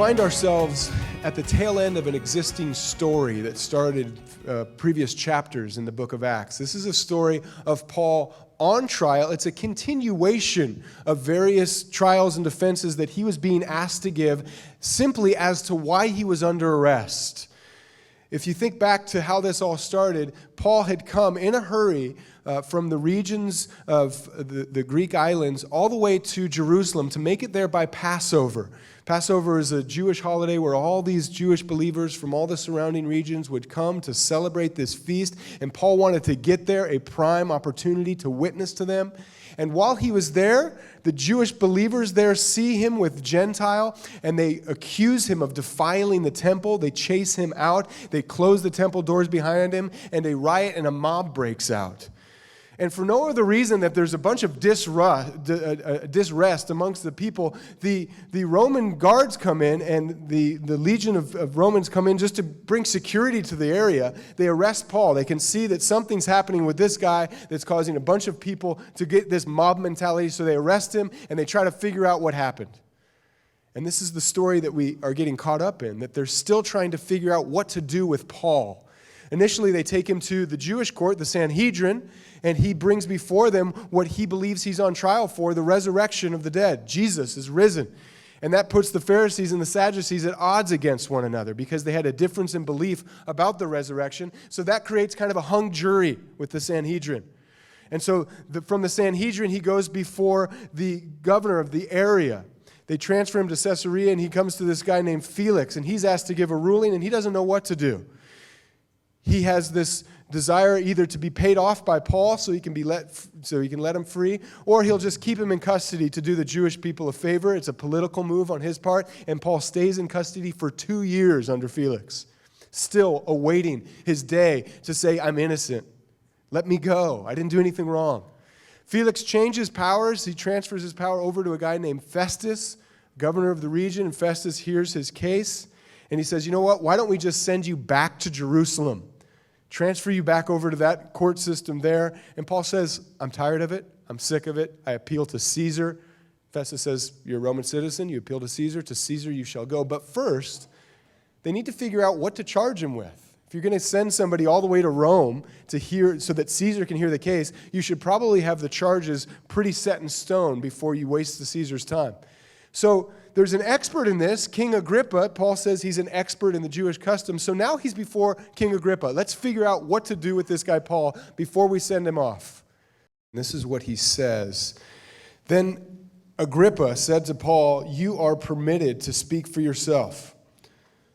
find ourselves at the tail end of an existing story that started previous chapters in the book of Acts. This is a story of Paul on trial. It's a continuation of various trials and defenses that he was being asked to give simply as to why he was under arrest. If you think back to how this all started, Paul had come in a hurry from the regions of the Greek islands all the way to Jerusalem to make it there by Passover. Passover is a Jewish holiday where all these Jewish believers from all the surrounding regions would come to celebrate this feast, and Paul wanted to get there, a prime opportunity to witness to them. And while he was there, the Jewish believers there see him with Gentile, and they accuse him of defiling the temple. They chase him out. They close the temple doors behind him, and a riot and a mob breaks out. And for no other reason that there's a bunch of disrest amongst the people, the Roman guards come in, and the legion of Romans come in just to bring security to the area. They arrest Paul. They can see that something's happening with this guy that's causing a bunch of people to get this mob mentality, so they arrest him, and they try to figure out what happened. And this is the story that we are getting caught up in, that they're still trying to figure out what to do with Paul. Initially, they take him to the Jewish court, the Sanhedrin, and he brings before them what he believes he's on trial for, the resurrection of the dead. Jesus is risen. And that puts the Pharisees and the Sadducees at odds against one another because they had a difference in belief about the resurrection. So that creates kind of a hung jury with the Sanhedrin. And so from the Sanhedrin, he goes before the governor of the area. They transfer him to Caesarea, and he comes to this guy named Felix, and he's asked to give a ruling, and he doesn't know what to do. He has this desire either to be paid off by Paul so he can let him free, or he'll just keep him in custody to do the Jewish people a favor. It's a political move on his part, and Paul stays in custody for 2 years under Felix, still awaiting his day to say, I'm innocent. Let me go. I didn't do anything wrong. Felix changes powers. He transfers his power over to a guy named Festus, governor of the region, and Festus hears his case. And he says, you know what, why don't we just send you back to Jerusalem? Transfer you back over to that court system there. And Paul says, I'm tired of it. I'm sick of it. I appeal to Caesar. Festus says, you're a Roman citizen. You appeal to Caesar. To Caesar you shall go. But first, they need to figure out what to charge him with. If you're going to send somebody all the way to Rome to hear, so that Caesar can hear the case, you should probably have the charges pretty set in stone before you waste the Caesar's time. So there's an expert in this, King Agrippa. Paul says he's an expert in the Jewish customs. So now he's before King Agrippa. Let's figure out what to do with this guy Paul before we send him off. And this is what he says. Then Agrippa said to Paul, you are permitted to speak for yourself.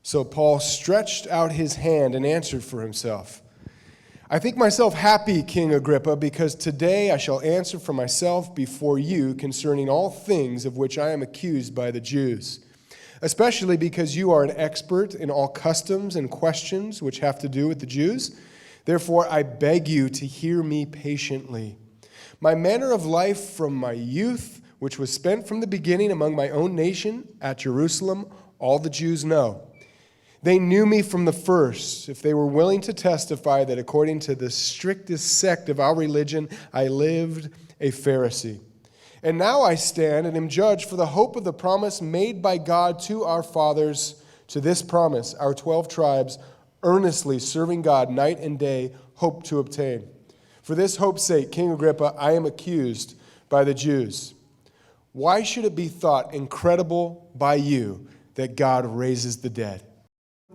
So Paul stretched out his hand and answered for himself. I think myself happy, King Agrippa, because today I shall answer for myself before you concerning all things of which I am accused by the Jews, especially because you are an expert in all customs and questions which have to do with the Jews. Therefore, I beg you to hear me patiently. My manner of life from my youth, which was spent from the beginning among my own nation at Jerusalem, all the Jews know. They knew me from the first, if they were willing to testify that according to the strictest sect of our religion, I lived a Pharisee. And now I stand and am judged for the hope of the promise made by God to our fathers. To this promise, our 12 tribes, earnestly serving God night and day, hope to obtain. For this hope's sake, King Agrippa, I am accused by the Jews. Why should it be thought incredible by you that God raises the dead?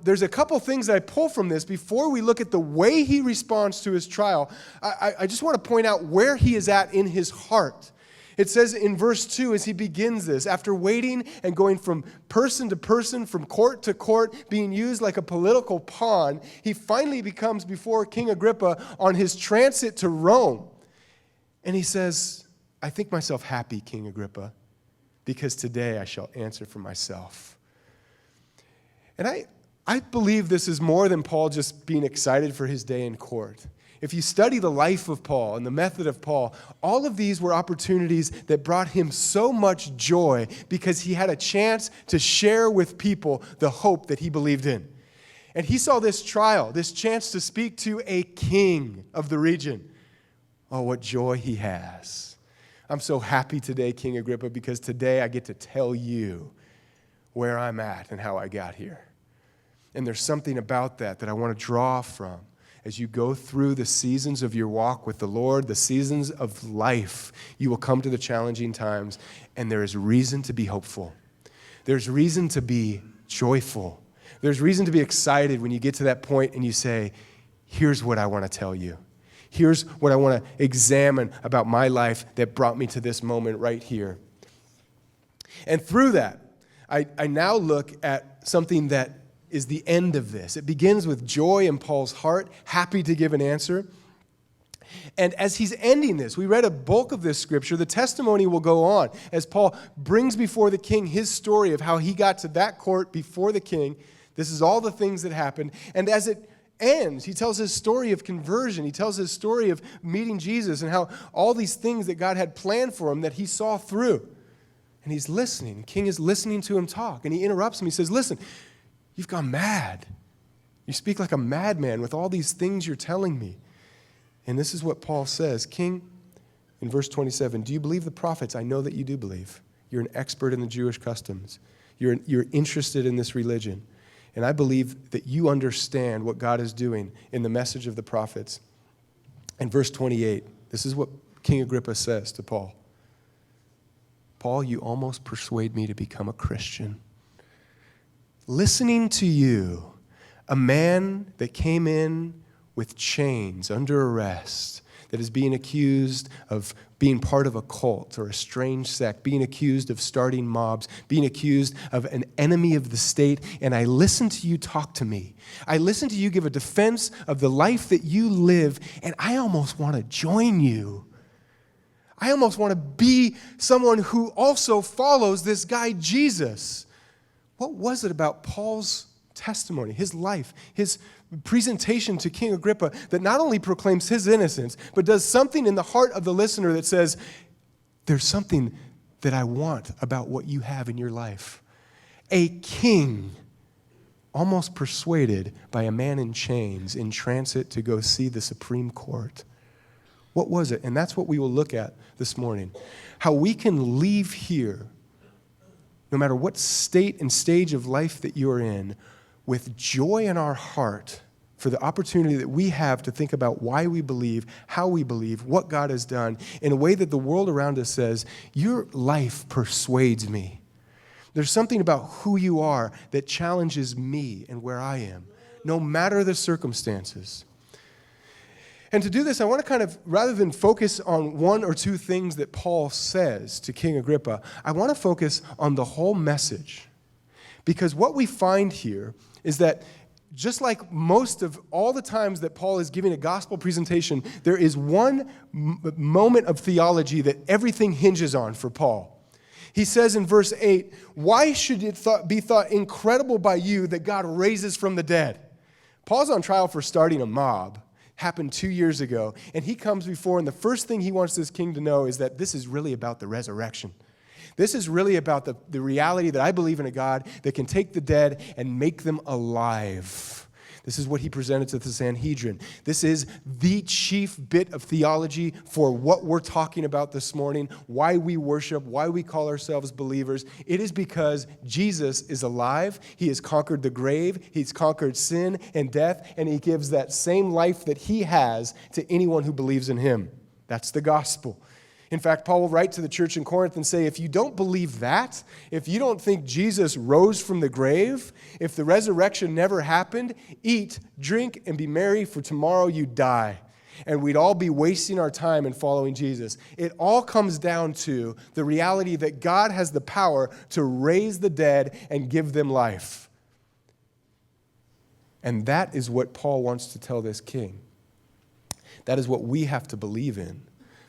There's a couple things that I pull from this before we look at the way he responds to his trial. I just want to point out where he is at in his heart. It says in verse 2 as he begins this, after waiting and going from person to person, from court to court, being used like a political pawn, he finally becomes before King Agrippa on his transit to Rome. And he says, I think myself happy, King Agrippa, because today I shall answer for myself. And I believe this is more than Paul just being excited for his day in court. If you study the life of Paul and the method of Paul, all of these were opportunities that brought him so much joy because he had a chance to share with people the hope that he believed in. And he saw this trial, this chance to speak to a king of the region. Oh, what joy he has. I'm so happy today, King Agrippa, because today I get to tell you where I'm at and how I got here. And there's something about that I want to draw from as you go through the seasons of your walk with the Lord, the seasons of life. You will come to the challenging times, and there is reason to be hopeful. There's reason to be joyful. There's reason to be excited when you get to that point and you say, here's what I want to tell you. Here's what I want to examine about my life that brought me to this moment right here. And through that, I now look at something that is the end of this. It begins with joy in Paul's heart, happy to give an answer. And as he's ending this, we read a bulk of this scripture. The testimony will go on as Paul brings before the king his story of how he got to that court before the king. This is all the things that happened. And as it ends, he tells his story of conversion. He tells his story of meeting Jesus and how all these things that God had planned for him that he saw through. And he's listening. The king is listening to him talk. And he interrupts him. He says, listen, you've gone mad. You speak like a madman with all these things you're telling me. And this is what Paul says. King, in verse 27, do you believe the prophets? I know that you do believe. You're an expert in the Jewish customs. You're interested in this religion. And I believe that you understand what God is doing in the message of the prophets. And verse 28, this is what King Agrippa says to Paul. Paul, you almost persuade me to become a Christian. Listening to you, a man that came in with chains, under arrest, that is being accused of being part of a cult or a strange sect, being accused of starting mobs, being accused of an enemy of the state, and I listen to you talk to me. I listen to you give a defense of the life that you live, and I almost want to join you. I almost want to be someone who also follows this guy, Jesus. What was it about Paul's testimony, his life, his presentation to King Agrippa that not only proclaims his innocence, but does something in the heart of the listener that says, there's something that I want about what you have in your life? A king almost persuaded by a man in chains in transit to go see the Supreme Court. What was it? And that's what we will look at this morning. How we can leave here, no matter what state and stage of life that you're in, with joy in our heart for the opportunity that we have to think about why we believe, how we believe, what God has done, in a way that the world around us says, your life persuades me. There's something about who you are that challenges me and where I am, no matter the circumstances. And to do this, I want to kind of, rather than focus on one or two things that Paul says to King Agrippa, I want to focus on the whole message. Because what we find here is that just like most of all the times that Paul is giving a gospel presentation, there is one moment of theology that everything hinges on for Paul. He says in verse 8, why should it be thought incredible by you that God raises from the dead? Paul's on trial for starting a mob. Happened 2 years ago, and he comes before, and the first thing he wants this king to know is that this is really about the resurrection. This is really about the reality that I believe in a God that can take the dead and make them alive. This is what he presented to the Sanhedrin. This is the chief bit of theology for what we're talking about this morning, why we worship, why we call ourselves believers. It is because Jesus is alive. He has conquered the grave. He's conquered sin and death, and he gives that same life that he has to anyone who believes in him. That's the gospel. In fact, Paul will write to the church in Corinth and say, if you don't believe that, if you don't think Jesus rose from the grave, if the resurrection never happened, eat, drink, and be merry, for tomorrow you die. And we'd all be wasting our time in following Jesus. It all comes down to the reality that God has the power to raise the dead and give them life. And that is what Paul wants to tell this king. That is what we have to believe in.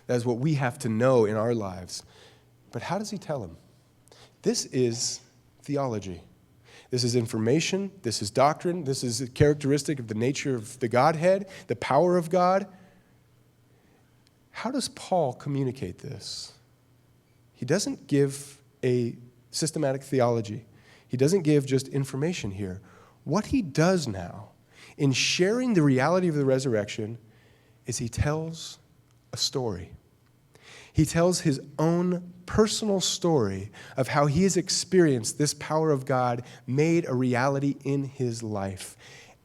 That is what we have to know in our lives. But how does he tell him? This is theology. This is information. This is doctrine. This is a characteristic of the nature of the Godhead, the power of God. How does Paul communicate this? He doesn't give a systematic theology. He doesn't give just information here. What he does now, in sharing the reality of the resurrection, is he tells a story. He tells his own personal story of how he has experienced this power of God made a reality in his life.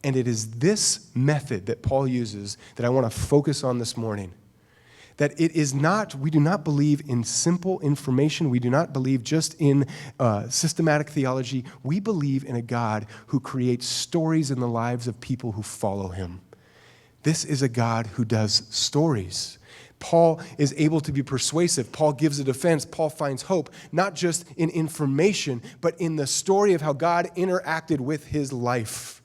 And it is this method that Paul uses that I want to focus on this morning. That it is not, we do not believe in simple information. We do not believe just in systematic theology. We believe in a God who creates stories in the lives of people who follow him. This is a God who does stories. Paul is able to be persuasive. Paul gives a defense. Paul finds hope, not just in information, but in the story of how God interacted with his life.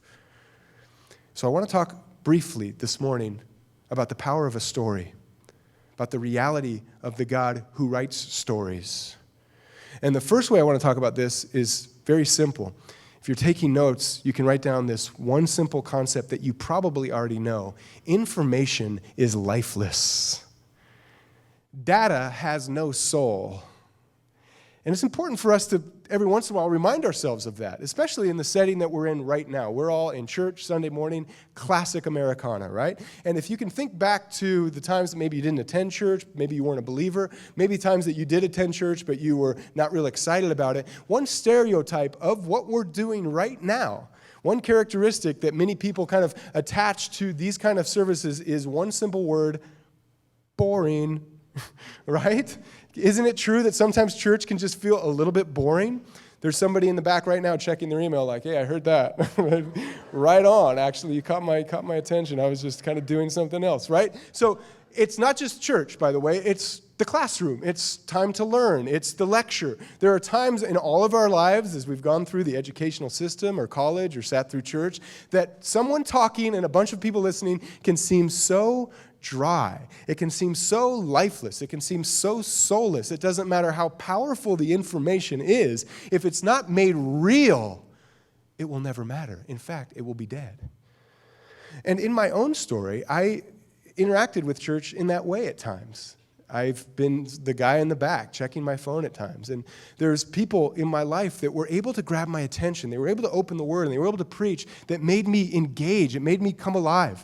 So I want to talk briefly this morning about the power of a story, about the reality of the God who writes stories. And the first way I want to talk about this is very simple. If you're taking notes, you can write down this one simple concept that you probably already know. Information is lifeless. Data has no soul. And it's important for us to, every once in a while, remind ourselves of that, especially in the setting that we're in right now. We're all in church Sunday morning, classic Americana, right? And if you can think back to the times that maybe you didn't attend church, maybe you weren't a believer, maybe times that you did attend church, but you were not real excited about it, one stereotype of what we're doing right now, one characteristic that many people kind of attach to these kind of services is one simple word: boring, right? Isn't it true that sometimes church can just feel a little bit boring? There's somebody in the back right now checking their email like, hey, I heard that. Right on. Actually, you caught my attention. I was just kind of doing something else, right? So it's not just church, by the way. It's the classroom. It's time to learn. It's the lecture. There are times in all of our lives, as we've gone through the educational system or college or sat through church, that someone talking and a bunch of people listening can seem so dry. It can seem so lifeless. It can seem so soulless. It doesn't matter how powerful the information is. If it's not made real, it will never matter. In fact, it will be dead. And in my own story, I interacted with church in that way at times. I've been the guy in the back checking my phone at times. And there's people in my life that were able to grab my attention. They were able to open the Word, and they were able to preach that made me engage. It made me come alive.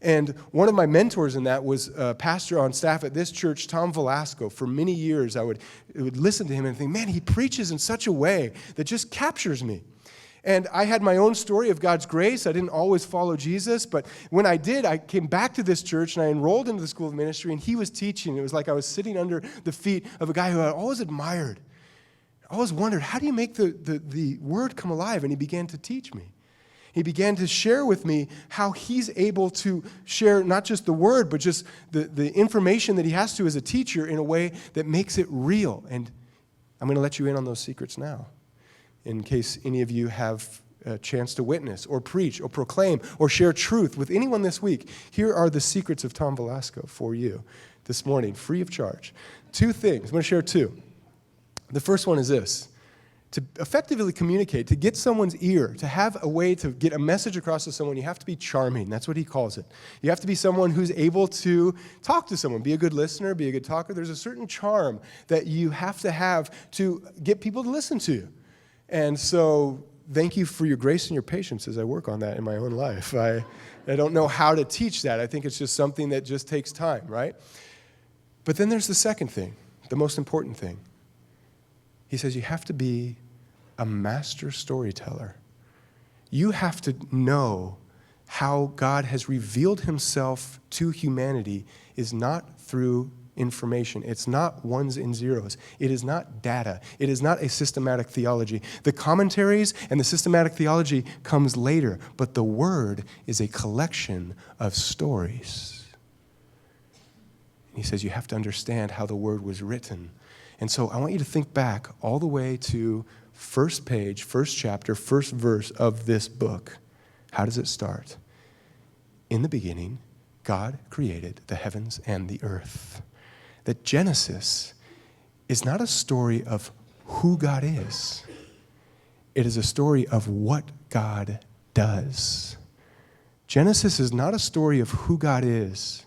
And one of my mentors in that was a pastor on staff at this church, Tom Velasco. For many years, I would listen to him and think, man, he preaches in such a way that just captures me. And I had my own story of God's grace. I didn't always follow Jesus, but when I did, I came back to this church and I enrolled into the school of ministry, and he was teaching. It was like I was sitting under the feet of a guy who I always admired. I always wondered, how do you make the word come alive? And he began to teach me. He began to share with me how he's able to share not just the word, but just the information that he has to as a teacher in a way that makes it real. And I'm going to let you in on those secrets now, in case any of you have a chance to witness or preach or proclaim or share truth with anyone this week. Here are the secrets of Tom Velasco for you this morning, free of charge. 2 things. I'm going to share 2. The first one is this. To effectively communicate, to get someone's ear, to have a way to get a message across to someone, you have to be charming. That's what he calls it. You have to be someone who's able to talk to someone, be a good listener, be a good talker. There's a certain charm that you have to get people to listen to you. And so thank you for your grace and your patience as I work on that in my own life. I don't know how to teach that. I think it's just something that just takes time, right? But then there's the second thing, the most important thing. He says you have to be a master storyteller. You have to know how God has revealed himself to humanity is not through information. It's not ones and zeros. It is not data. It is not a systematic theology. The commentaries and the systematic theology comes later, but the Word is a collection of stories. He says you have to understand how the Word was written. And so I want you to think back all the way to first page, first chapter, first verse of this book. How does it start? In the beginning, God created the heavens and the earth. That Genesis is not a story of who God is. It is a story of what God does. Genesis is not a story of who God is.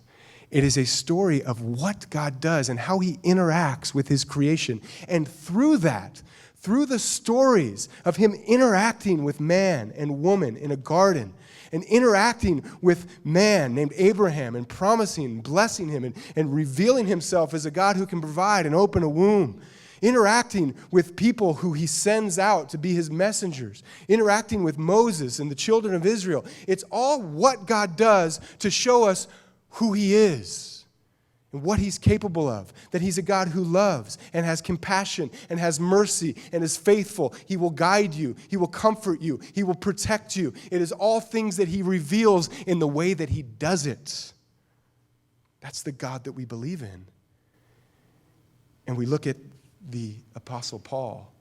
It is a story of what God does and how he interacts with his creation. And through that, through the stories of him interacting with man and woman in a garden, and interacting with man named Abraham, and promising and blessing him, and revealing himself as a God who can provide and open a womb, interacting with people who he sends out to be his messengers, interacting with Moses and the children of Israel. It's all what God does to show us who he is and what he's capable of, that he's a God who loves and has compassion and has mercy and is faithful. He will guide you. He will comfort you. He will protect you. It is all things that he reveals in the way that he does it. That's the God that we believe in. And we look at the Apostle Paul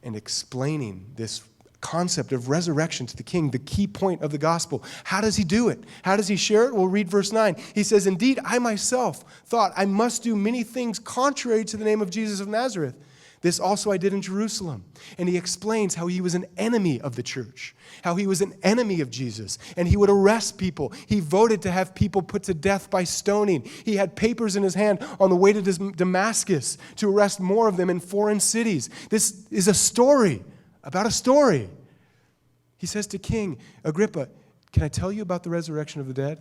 and explaining this concept of resurrection to the king, the key point of the gospel. How does he do it? How does he share it? We'll read verse 9. He says, "Indeed, I myself thought I must do many things contrary to the name of Jesus of Nazareth. This also I did in Jerusalem." And he explains how he was an enemy of the church, how he was an enemy of Jesus, and he would arrest people. He voted to have people put to death by stoning. He had papers in his hand on the way to Damascus to arrest more of them in foreign cities. This is a story about a story. He says to King Agrippa, "Can I tell you about the resurrection of the dead?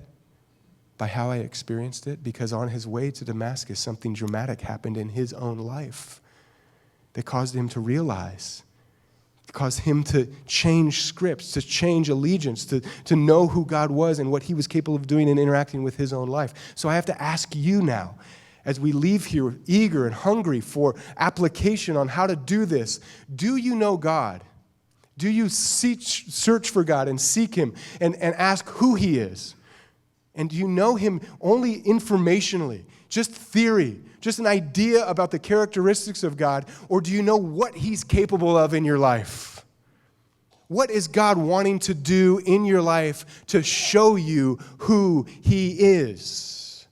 By how I experienced it?" Because on his way to Damascus, something dramatic happened in his own life that caused him to realize, caused him to change scripts, to change allegiance, to know who God was and what he was capable of doing and interacting with his own life. So I have to ask you now, as we leave here eager and hungry for application on how to do this, do you know God? Do you search for God and seek him and ask who he is? And do you know him only informationally, just theory, just an idea about the characteristics of God? Or do you know what he's capable of in your life? What is God wanting to do in your life to show you who he is?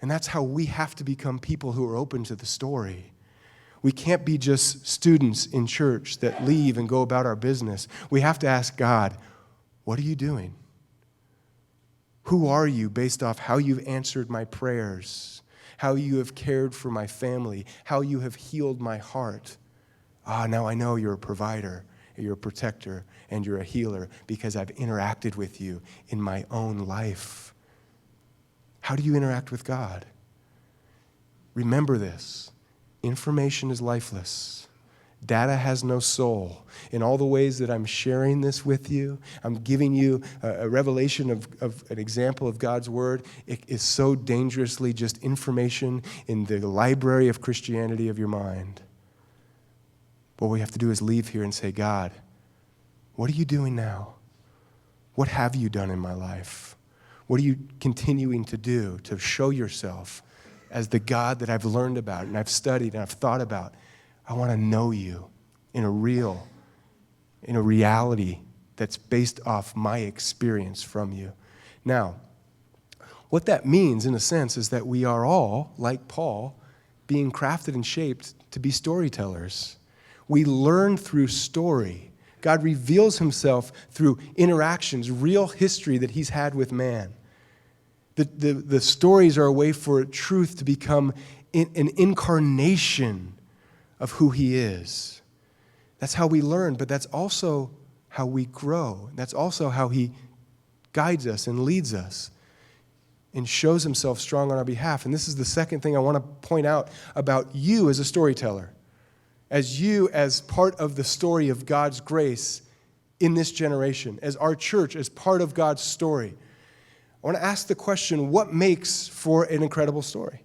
And that's how we have to become people who are open to the story. We can't be just students in church that leave and go about our business. We have to ask God, what are you doing? Who are you based off how you've answered my prayers, how you have cared for my family, how you have healed my heart? Now I know you're a provider, you're a protector, and you're a healer because I've interacted with you in my own life. How do you interact with God? Remember this. Information is lifeless. Data has no soul. In all the ways that I'm sharing this with you, I'm giving you a revelation of an example of God's word. It is so dangerously just information in the library of Christianity of your mind. What we have to do is leave here and say, God, what are you doing now? What have you done in my life? What are you continuing to do to show yourself as the God that I've learned about and I've studied and I've thought about? I want to know you in a reality that's based off my experience from you. Now, what that means, in a sense, is that we are all, like Paul, being crafted and shaped to be storytellers. We learn through story. God reveals himself through interactions, real history that he's had with man. The stories are a way for truth to become an incarnation of who he is. That's how we learn, but that's also how we grow. That's also how he guides us and leads us and shows himself strong on our behalf. And this is the second thing I want to point out about you as a storyteller. As part of the story of God's grace in this generation, as our church, as part of God's story. I want to ask the question, what makes for an incredible story?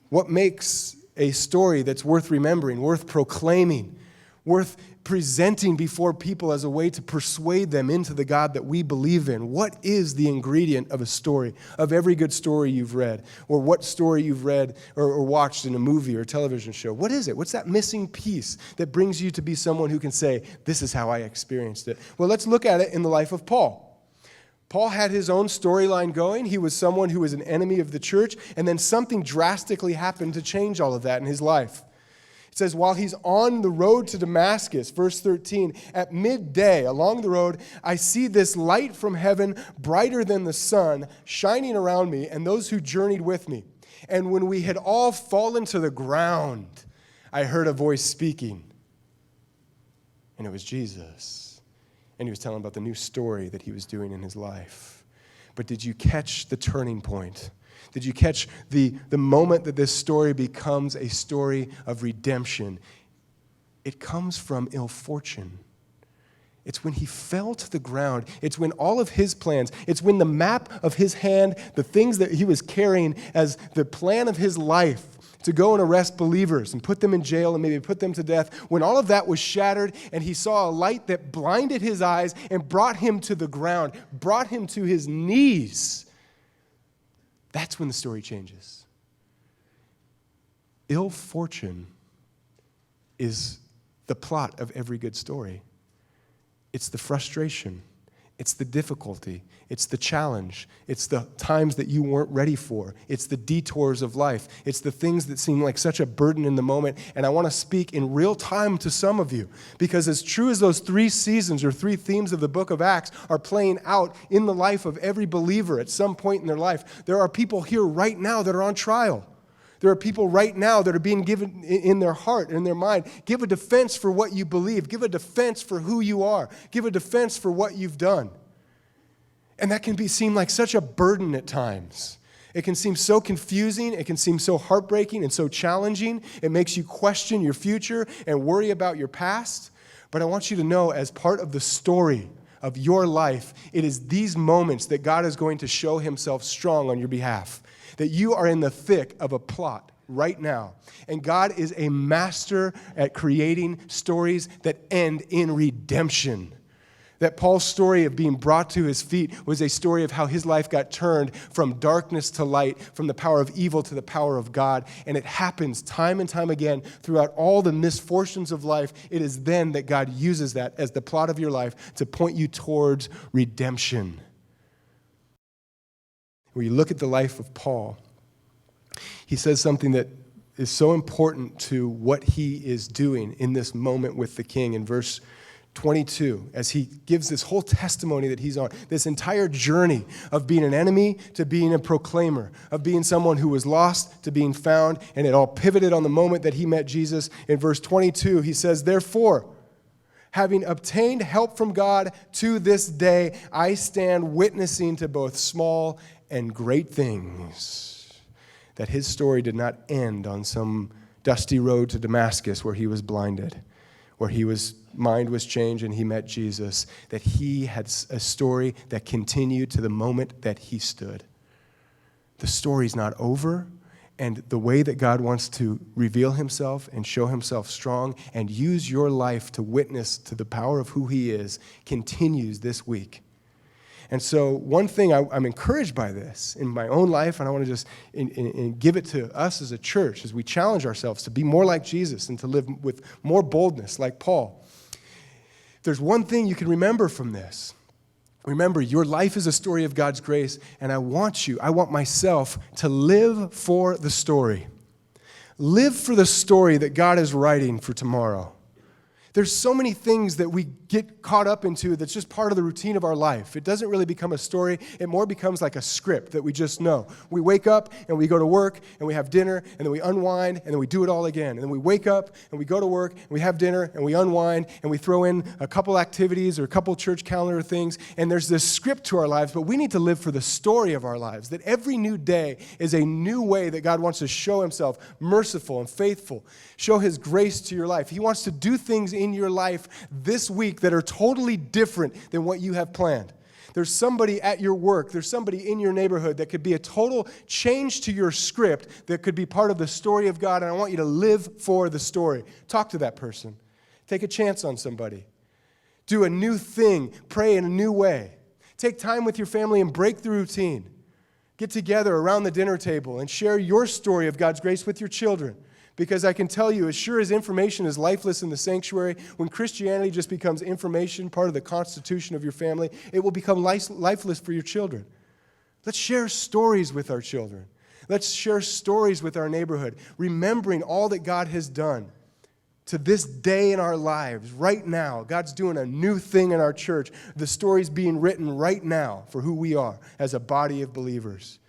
What makes a story that's worth remembering, worth proclaiming, worth presenting before people as a way to persuade them into the God that we believe in? What is the ingredient of a story, of every good story you've read, or what story you've read or watched in a movie or television show? What is it? What's that missing piece that brings you to be someone who can say, this is how I experienced it? Well, let's look at it in the life of Paul. Paul had his own storyline going. He was someone who was an enemy of the church, and then something drastically happened to change all of that in his life. It says, while he's on the road to Damascus, verse 13, at midday along the road, I see this light from heaven, brighter than the sun, shining around me and those who journeyed with me. And when we had all fallen to the ground, I heard a voice speaking. And it was Jesus. And he was telling about the new story that he was doing in his life. But did you catch the turning point? Did you catch the moment that this story becomes a story of redemption? It comes from ill fortune. It's when he fell to the ground. It's when all of his plans, it's when the map of his hand, the things that he was carrying as the plan of his life to go and arrest believers and put them in jail and maybe put them to death, when all of that was shattered and he saw a light that blinded his eyes and brought him to the ground, brought him to his knees, that's when the story changes. Ill fortune is the plot of every good story. It's the frustration. It's the difficulty. It's the challenge. It's the times that you weren't ready for. It's the detours of life. It's the things that seem like such a burden in the moment. And I want to speak in real time to some of you, because as true as those 3 seasons or 3 themes of the book of Acts are playing out in the life of every believer at some point in their life, there are people here right now that are on trial. There are people right now that are being given in their heart and in their mind. Give a defense for what you believe. Give a defense for who you are. Give a defense for what you've done. And that can seem like such a burden at times. It can seem so confusing. It can seem so heartbreaking and so challenging. It makes you question your future and worry about your past. But I want you to know, as part of the story of your life, it is these moments that God is going to show himself strong on your behalf. That you are in the thick of a plot right now. And God is a master at creating stories that end in redemption. That Paul's story of being brought to his feet was a story of how his life got turned from darkness to light, from the power of evil to the power of God. And it happens time and time again throughout all the misfortunes of life. It is then that God uses that as the plot of your life to point you towards redemption. When you look at the life of Paul, he says something that is so important to what he is doing in this moment with the king in verse 22, as he gives this whole testimony that he's on, this entire journey of being an enemy to being a proclaimer, of being someone who was lost to being found, and it all pivoted on the moment that he met Jesus. In verse 22, he says, "Therefore, having obtained help from God to this day, I stand witnessing to both small and great things," that his story did not end on some dusty road to Damascus where he was blinded, where his mind was changed and he met Jesus, that he had a story that continued to the moment that he stood. The story's not over, and the way that God wants to reveal himself and show himself strong and use your life to witness to the power of who he is continues this week. And so one thing I'm encouraged by this in my own life, and I want to just give it to us as a church as we challenge ourselves to be more like Jesus and to live with more boldness like Paul. There's one thing you can remember from this. Remember, your life is a story of God's grace, and I want myself to live for the story. Live for the story that God is writing for tomorrow. There's so many things that we get caught up into that's just part of the routine of our life. It doesn't really become a story. It more becomes like a script that we just know. We wake up and we go to work and we have dinner and then we unwind and then we do it all again. And then we wake up and we go to work and we have dinner and we unwind and we throw in a couple activities or a couple church calendar things. And there's this script to our lives, but we need to live for the story of our lives. That every new day is a new way that God wants to show himself merciful and faithful. Show his grace to your life. He wants to do things in your life this week that are totally different than what you have planned. There's somebody at your work, there's somebody in your neighborhood that could be a total change to your script that could be part of the story of God, and I want you to live for the story. Talk to that person. Take a chance on somebody. Do a new thing. Pray in a new way. Take time with your family and break the routine. Get together around the dinner table and share your story of God's grace with your children. Because I can tell you, as sure as information is lifeless in the sanctuary, when Christianity just becomes information, part of the constitution of your family, it will become lifeless for your children. Let's share stories with our children. Let's share stories with our neighborhood, remembering all that God has done to this day in our lives, right now. God's doing a new thing in our church. The story's being written right now for who we are as a body of believers.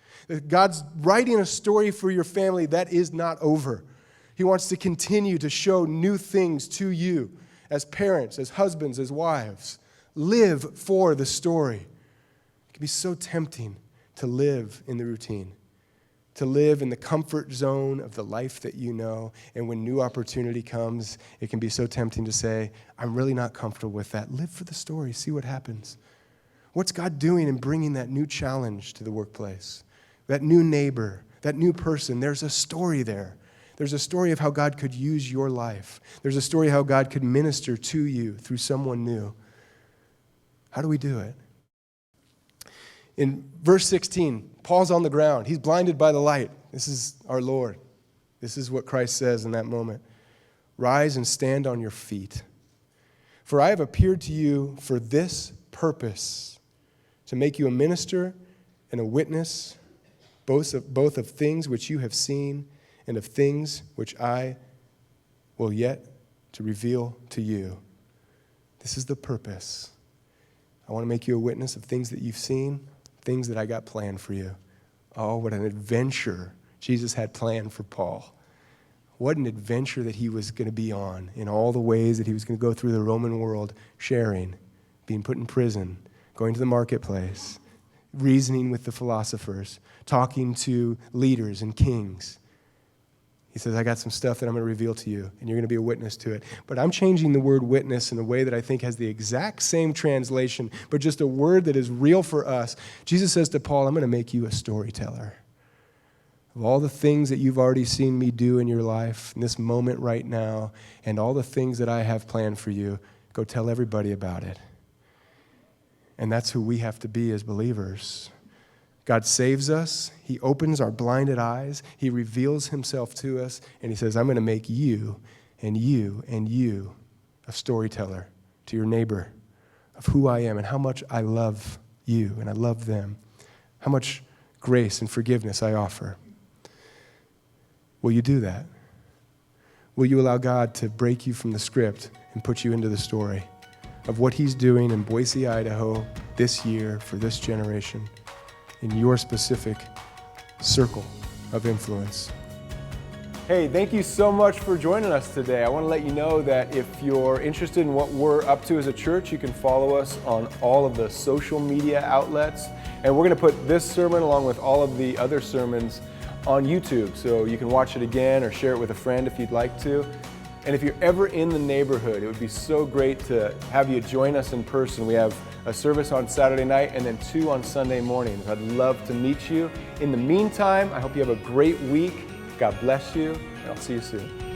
God's writing a story for your family that is not over. He wants to continue to show new things to you as parents, as husbands, as wives. Live for the story. It can be so tempting to live in the routine, to live in the comfort zone of the life that you know. And when new opportunity comes, it can be so tempting to say, I'm really not comfortable with that. Live for the story. See what happens. What's God doing in bringing that new challenge to the workplace? That new neighbor, that new person, there's a story there. There's a story of how God could use your life. There's a story of how God could minister to you through someone new. How do we do it? In verse 16, Paul's on the ground. He's blinded by the light. This is our Lord. This is what Christ says in that moment. Rise and stand on your feet. For I have appeared to you for this purpose, to make you a minister and a witness, both of things which you have seen and of things which I will yet to reveal to you. This is the purpose. I want to make you a witness of things that you've seen, things that I got planned for you. Oh, what an adventure Jesus had planned for Paul. What an adventure that he was going to be on in all the ways that he was going to go through the Roman world, sharing, being put in prison, going to the marketplace, reasoning with the philosophers, talking to leaders and kings. He says, I got some stuff that I'm going to reveal to you, and you're going to be a witness to it. But I'm changing the word witness in a way that I think has the exact same translation, but just a word that is real for us. Jesus says to Paul, I'm going to make you a storyteller. Of all the things that you've already seen me do in your life, in this moment right now, and all the things that I have planned for you, go tell everybody about it. And that's who we have to be as believers. God saves us. He opens our blinded eyes. He reveals himself to us. And he says, I'm going to make you and you and you a storyteller to your neighbor of who I am and how much I love you and I love them. How much grace and forgiveness I offer. Will you do that? Will you allow God to break you from the script and put you into the story of what he's doing in Boise, Idaho this year for this generation? In your specific circle of influence. Hey, thank you so much for joining us today. I want to let you know that if you're interested in what we're up to as a church, you can follow us on all of the social media outlets. And we're going to put this sermon along with all of the other sermons on YouTube, so you can watch it again or share it with a friend if you'd like to. And if you're ever in the neighborhood, it would be so great to have you join us in person. We have a service on Saturday night and then 2 on Sunday mornings. I'd love to meet you. In the meantime, I hope you have a great week. God bless you, and I'll see you soon.